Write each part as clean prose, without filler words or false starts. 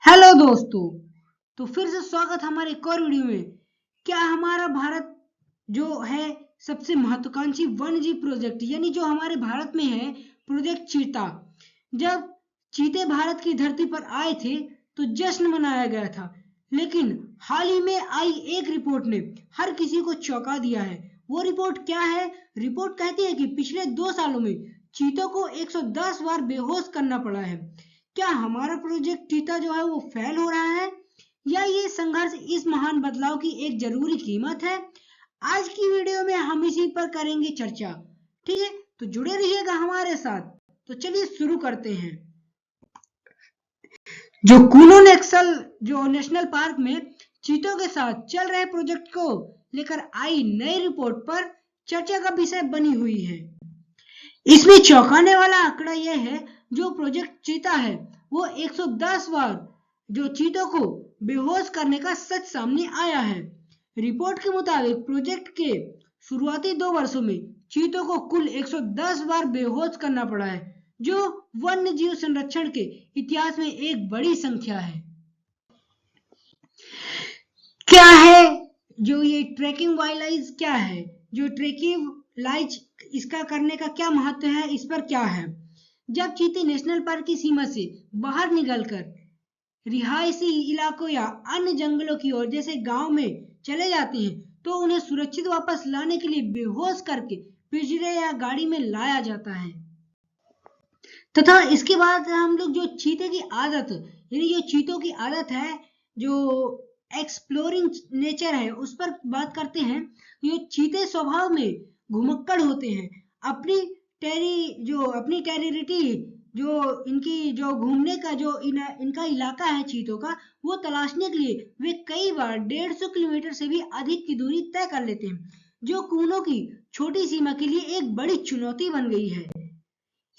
Hello दोस्तों, तो फिर से स्वागत हमारे एक और वीडियो में। क्या हमारा भारत जो है सबसे महत्वाकांक्षी वन्यजीव प्रोजेक्ट यानी जो हमारे भारत में है प्रोजेक्ट चीता। जब चीते भारत की धरती पर आए थे तो जश्न मनाया गया था, लेकिन हाल ही में आई एक रिपोर्ट ने हर किसी को चौंका दिया है। वो रिपोर्ट क्या है? रिपोर्ट कहती है कि पिछले 2 सालों में चीतों को 110 बार बेहोश करना पड़ा है। क्या हमारा प्रोजेक्ट चीता जो है वो फेल हो रहा है, या ये संघर्ष इस महान बदलाव की एक जरूरी कीमत है? आज की वीडियो में हम इसी पर करेंगे चर्चा। ठीक है, तो जुड़े रहिएगा हमारे साथ। तो चलिए शुरू करते हैं। जो कूनो नेक्सल जो नेशनल पार्क में चीतों के साथ चल रहे प्रोजेक्ट को लेकर आई नई रिपोर्ट पर चर्चा का विषय बनी हुई है। इसमें चौंकाने वाला आंकड़ा यह है, जो प्रोजेक्ट चीता है वो 110 बार जो चीतों को बेहोश करने का सच सामने आया है। रिपोर्ट के मुताबिक प्रोजेक्ट के शुरुआती 2 वर्षों में चीतों को कुल 110 बार बेहोश करना पड़ा है, जो वन्य जीव संरक्षण के इतिहास में एक बड़ी संख्या है। क्या है जो ये ट्रैकिंग वाइल्डलाइफ क्या है? जो ट्रैकिंग लाइज इसका करने का क्या महत्व है, इस पर क्या है? जब चीते नेशनल पार्क की सीमा से बाहर निकलकर रिहायशी इलाकों या अन्य जंगलों की ओर जैसे गांव में चले जाते हैं, तो उन्हें सुरक्षित वापस लाने के लिए बेहोश करके पिंजरे या गाड़ी में लाया जाता है। तथा इसके बाद हम लोग जो चीते की आदत यानी जो चीतों की आदत है, जो एक्सप्लोरिंग नेचर है, उस पर बात करते हैं। ये चीते स्वभाव में घुमक्कड़ होते हैं। अपनी टेरिटरी जो इनकी जो घूमने का जो इनका इलाका है चीतों का, वो तलाशने के लिए वे कई बार 150 किलोमीटर से भी अधिक की दूरी तय कर लेते हैं, जो कूनों की छोटी सीमा के लिए एक बड़ी चुनौती बन गई है।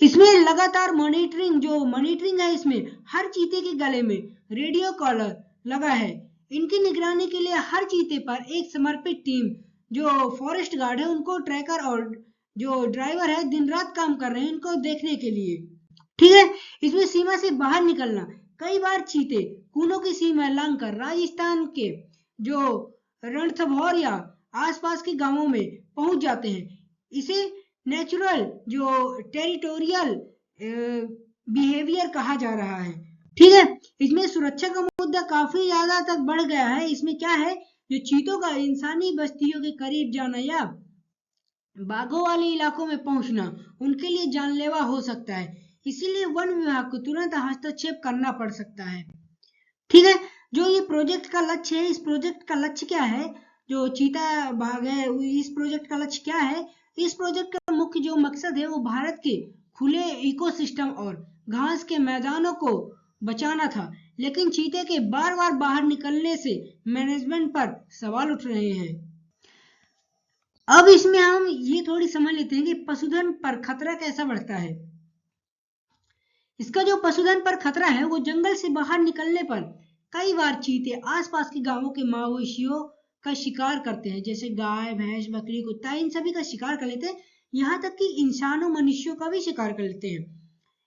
इसमें लगातार मॉनिटरिंग है। इसमें हर चीते के गले में रेडियो कॉलर लगा है। इनकी निगरानी के लिए हर चीते पर एक समर्पित टीम जो फॉरेस्ट गार्ड है, उनको ट्रैकर और जो ड्राइवर है दिन रात काम कर रहे हैं इनको देखने के लिए। ठीक है, इसमें सीमा से बाहर निकलना। कई बार चीते कूनों की सीमा लांघकर राजस्थान के जो रणथंभौर या आसपास के गांवों में पहुंच जाते हैं। इसे नेचुरल जो टेरिटोरियल बिहेवियर कहा जा रहा है। ठीक है, इसमें सुरक्षा का मुद्दा काफी ज्यादा तक बढ़ गया है। इसमें क्या है, जो चीतों का इंसानी बस्तियों के करीब जाना या बाघों वाले इलाकों में पहुंचना उनके लिए जानलेवा हो सकता है। इसीलिए वन विभाग को तुरंत हस्तक्षेप करना पड़ सकता है। ठीक है, जो ये प्रोजेक्ट का लक्ष्य है, इस प्रोजेक्ट का लक्ष्य क्या है? जो चीता बाघ है, इस प्रोजेक्ट का लक्ष्य क्या है? इस प्रोजेक्ट का मुख्य जो मकसद है वो भारत के खुले इकोसिस्टम और घास के मैदानों को बचाना था, लेकिन चीते के बार बार बाहर निकलने से मैनेजमेंट पर सवाल उठ रहे हैं। अब इसमें हम ये थोड़ी समझ लेते हैं कि पशुधन पर खतरा कैसा बढ़ता है। इसका जो पशुधन पर खतरा है वो जंगल से बाहर निकलने पर कई बार चीते आसपास के गांवों के मवेशियों का शिकार करते हैं, जैसे गाय, भैंस, बकरी, कुत्ता, इन सभी का शिकार कर लेते हैं। यहाँ तक कि इंसानों, मनुष्यों का भी शिकार कर लेते हैं।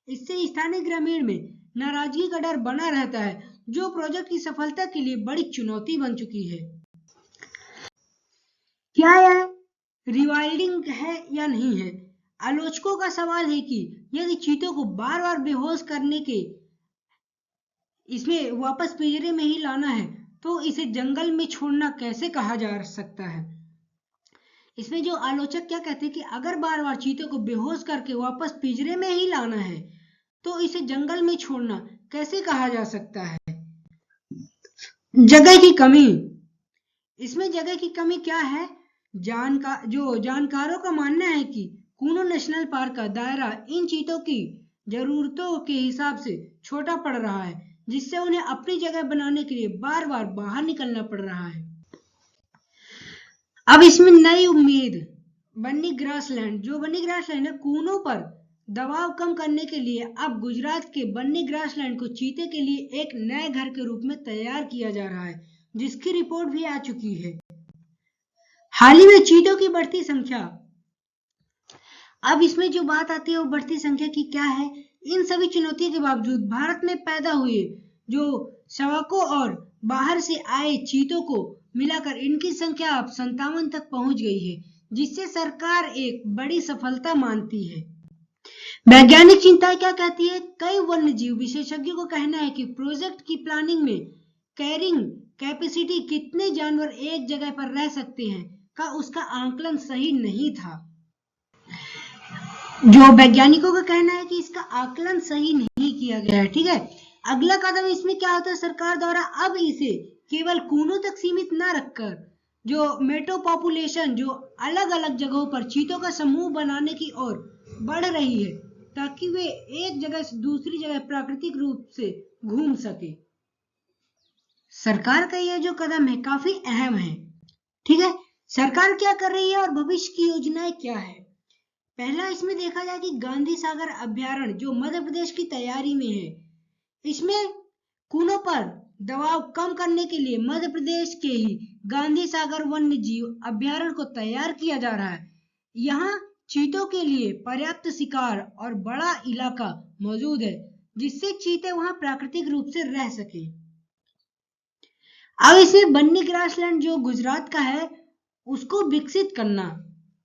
इससे स्थानीय ग्रामीण में नाराजगी का डर बना रहता है, जो प्रोजेक्ट की सफलता के लिए बड़ी चुनौती बन चुकी है। क्या यह रिवाइल्डिंग है या नहीं है? आलोचकों का सवाल है कि यदि चीतों को बार बार बेहोश करने के इसमें वापस पिंजरे में ही लाना है, तो इसे जंगल में छोड़ना कैसे कहा जा सकता है? इसमें जो आलोचक क्या कहते हैं कि अगर बार बार चीतों को बेहोश करके वापस पिंजरे में ही लाना है, तो इसे जंगल में छोड़ना कैसे कहा जा सकता है? जगह की कमी। इसमें जगह की कमी क्या है? जानकारों का मानना है कि कूनो नेशनल पार्क का दायरा इन चीतों की जरूरतों के हिसाब से छोटा पड़ रहा है, जिससे उन्हें अपनी जगह बनाने के लिए बार बार बाहर निकलना पड़ रहा है। अब इसमें नई उम्मीद, बन्नी ग्रासलैंड है, कूनों पर दबाव कम करने के लिए अब गुजरात के बन्नी ग्रासलैंड को चीते के लिए एक नए घर के रूप में तैयार किया जा रहा है, जिसकी रिपोर्ट भी आ चुकी है। हाल ही में चीतों की बढ़ती संख्या। अब इसमें जो बात आती है वो बढ़ती संख्या की क्या है? इन सभी चुनौतियों के बावजूद भारत में पैदा हुए जो शावकों और बाहर से आए चीतों को मिलाकर इनकी संख्या अब 57 तक पहुंच गई है, जिससे सरकार एक बड़ी सफलता मानती है। वैज्ञानिक चिंताएं क्या कहती है? कई वन्यजीव विशेषज्ञों का कहना है कि प्रोजेक्ट की प्लानिंग में कैरिंग कैपेसिटी, कितने जानवर एक जगह पर रह सकते हैं, का उसका आंकलन सही नहीं था। जो वैज्ञानिकों का कहना है कि इसका आकलन सही नहीं किया गया है। ठीक है, अगला कदम इसमें क्या होता है? सरकार द्वारा अब इसे केवल कूनों तक सीमित न रखकर जो मेटो पॉपुलेशन जो अलग अलग जगहों पर चीतों का समूह बनाने की ओर बढ़ रही है, ताकि वे एक जगह से दूसरी जगह प्राकृतिक रूप से घूम सके। सरकार का यह जो कदम है काफी अहम है। ठीक है, सरकार क्या कर रही है और भविष्य की योजनाएं क्या है? पहला इसमें देखा जाए कि गांधी सागर अभ्यारण्य जो मध्य प्रदेश की तैयारी में है, इसमें कूनों पर दबाव कम करने के लिए मध्य प्रदेश के ही गांधी सागर वन्य जीव अभ्यारण्य को तैयार किया जा रहा है। यहाँ चीतों के लिए पर्याप्त शिकार और बड़ा इलाका मौजूद है, जिससे चीते वहां प्राकृतिक रूप से रह सके। अब इसमें बन्नी ग्रासलैंड जो गुजरात का है, उसको विकसित करना।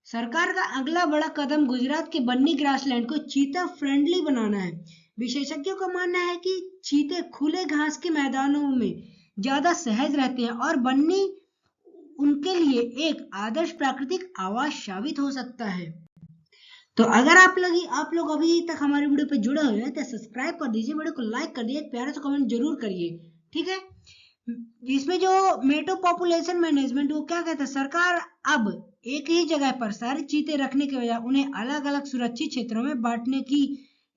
सरकार का अगला बड़ा कदम गुजरात के बन्नी ग्रासलैंड को चीता फ्रेंडली बनाना है। विशेषज्ञों का मानना है कि चीते खुले घास के मैदानों में ज्यादा सहज रहते हैं और बन्नी उनके लिए एक आदर्श प्राकृतिक आवास साबित हो सकता है। तो अगर आप लोग अभी तक हमारे वीडियो पे जुड़े हुए हैं तो सब्सक्राइब कर दीजिए, वीडियो को लाइक कर दिए, एक प्यारा सा कमेंट जरूर करिए। ठीक है, इसमें जो मेटो पॉपुलेशन मैनेजमेंट वो क्या कहता है? सरकार अब एक ही जगह पर सारे चीते रखने के बजाय उन्हें अलग अलग सुरक्षित क्षेत्रों में बांटने की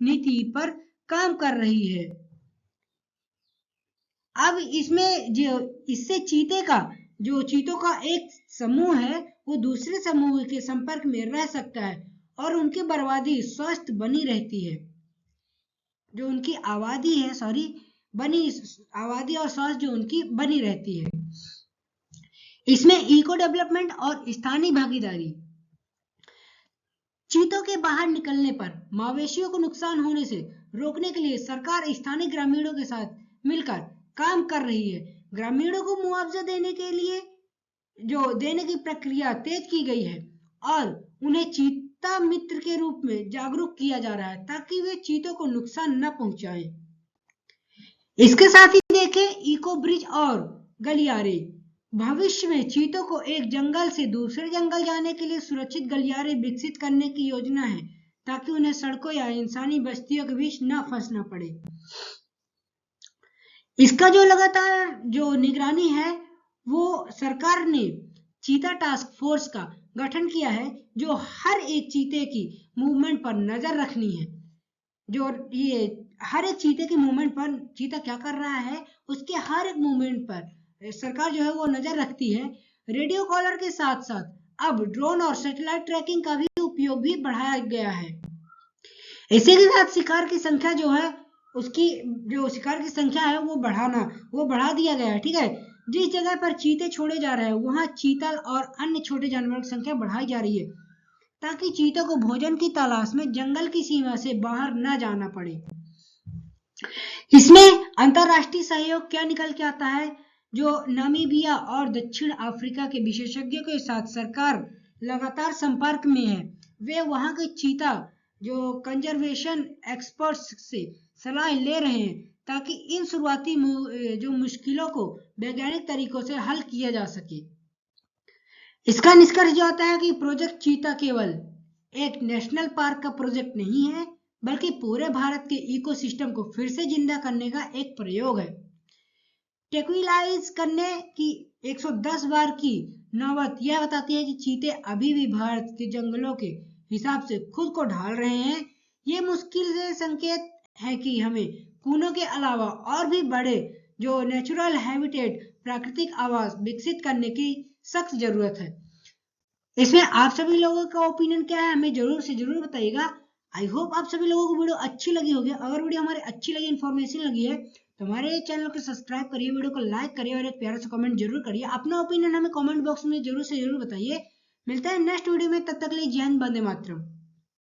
नीति पर काम कर रही है। अब इसमें जो इससे चीतों का एक समूह है वो दूसरे समूह के संपर्क में रह सकता है और उनकी बर्बादी स्वस्थ बनी रहती है। जो उनकी आबादी है आबादी और स्वास्थ्य जो उनकी बनी रहती है। इसमें इको डेवलपमेंट और स्थानीय भागीदारी। चीतों के बाहर निकलने पर मवेशियों को नुकसान होने से रोकने के लिए सरकार स्थानीय ग्रामीणों के साथ मिलकर काम कर रही है। ग्रामीणों को मुआवजा देने की प्रक्रिया तेज की गई है और उन्हें चीता मित्र के रूप में जागरूक किया जा रहा है, ताकि वे चीतों को नुकसान न पहुंचाएं। इसके साथ ही देखें इको ब्रिज और गलियारे। भविष्य में चीतों को एक जंगल से दूसरे जंगल जाने के लिए सुरक्षित गलियारे विकसित करने की योजना है, ताकि उन्हें सड़कों या इंसानी बस्तियों के बीच न फंसना पड़े। इसका जो लगातार जो निगरानी है वो सरकार ने चीता टास्क फोर्स का गठन किया है, जो हर एक चीते की मूवमेंट पर नजर रखनी है। जो ये हर एक चीते के मूवमेंट पर चीता क्या कर रहा है उसके हर एक मूवमेंट पर सरकार जो है वो नजर रखती है। रेडियो कॉलर के साथ साथ अब ड्रोन और सैटेलाइट ट्रैकिंग का भी उपयोग भी बढ़ाया गया है। इसी के साथ शिकार की संख्या जो है वो बढ़ा दिया गया है। ठीक है, जिस जगह पर चीते छोड़े जा रहे हैं वहां चीतल और अन्य छोटे जानवरों की संख्या बढ़ाई जा रही है, ताकि चीतों को भोजन की तलाश में जंगल की सीमा से बाहर न जाना पड़े। इसमें अंतरराष्ट्रीय सहयोग क्या निकल के आता है? जो नामीबिया और दक्षिण अफ्रीका के विशेषज्ञों के साथ सरकार लगातार संपर्क में है। वे वहां के चीता जो कंजर्वेशन एक्सपर्ट्स से सलाह ले रहे हैं, ताकि इन शुरुआती जो मुश्किलों को वैज्ञानिक तरीकों से हल किया जा सके। इसका निष्कर्ष जो आता है कि प्रोजेक्ट चीता केवल एक नेशनल पार्क का प्रोजेक्ट नहीं है, बल्कि पूरे भारत के इकोसिस्टम को फिर से जिंदा करने का एक प्रयोग है। टेक्विलाइज करने की 110 बार की नौबत यह बताती है कि चीते अभी भी भारत के जंगलों के हिसाब से खुद को ढाल रहे हैं। ये मुश्किल से संकेत है कि हमें कूनों के अलावा और भी बड़े जो नेचुरल हैबिटेट प्राकृतिक आवास विकसित करने की सख्त जरूरत है। इसमें आप सभी लोगों का ओपिनियन क्या है हमें जरूर से जरूर बताइएगा। आई होप आप सभी लोगों को वीडियो अच्छी लगी होगी। अगर वीडियो हमारी अच्छी लगी, इन्फॉर्मेशन लगी है तो हमारे चैनल को सब्सक्राइब करिए, वीडियो को लाइक करिए और एक प्यारा सा कमेंट जरूर करिए। अपना ओपिनियन हमें कमेंट बॉक्स में जरूर से जरूर बताइए। मिलता है नेक्स्ट वीडियो में, तब तक के लिए जय हिंद, वंदे मातरम।